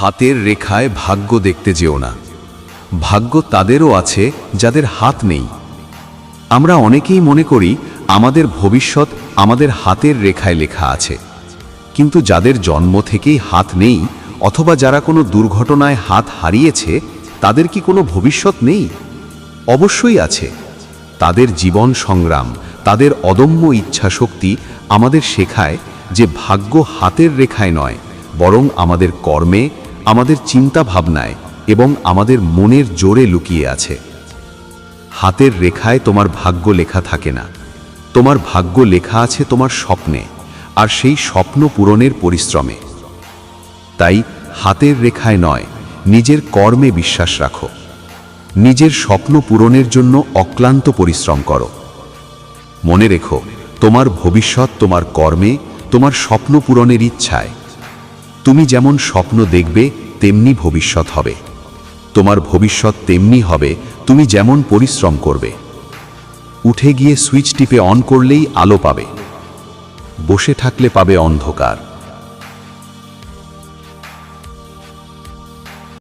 হাতের রেখায় ভাগ্য দেখতে যেও না। ভাগ্য তাদেরও আছে যাদের হাত নেই। আমরা অনেকেই মনে করি আমাদের ভবিষ্যৎ আমাদের হাতের রেখায় লেখা আছে, কিন্তু যাদের জন্ম থেকেই হাত নেই অথবা যারা কোনো দুর্ঘটনায় হাত হারিয়েছে, তাদের কি কোনো ভবিষ্যৎ নেই? অবশ্যই আছে। তাদের জীবন সংগ্রাম, তাদের অদম্য ইচ্ছাশক্তি আমাদের শেখায় যে ভাগ্য হাতের রেখায় নয়, বরং আমাদের কর্মে, আমাদের চিন্তা ভাবনায় এবং আমাদের মনের জোরে লুকিয়ে আছে। হাতের রেখায় তোমার ভাগ্য লেখা থাকে না। তোমার ভাগ্য লেখা আছে তোমার স্বপ্নে, আর সেই স্বপ্ন পূরণের পরিশ্রমে। তাই হাতের রেখায় নয়, নিজের কর্মে বিশ্বাস রাখো। নিজের স্বপ্ন পূরণের জন্য অক্লান্ত পরিশ্রম করো। মনে রেখো, তোমার ভবিষ্যৎ তোমার কর্মে, তোমার স্বপ্ন পূরণের ইচ্ছায়। তুমি যেমন স্বপ্ন দেখবে তেমনি ভবিষ্যৎ হবে। তোমার ভবিষ্যৎ তেমনি হবে তুমি যেমন পরিশ্রম করবে। উঠে গিয়ে সুইচ টিপে অন করলেই আলো পাবে, বসে থাকলে পাবে অন্ধকার।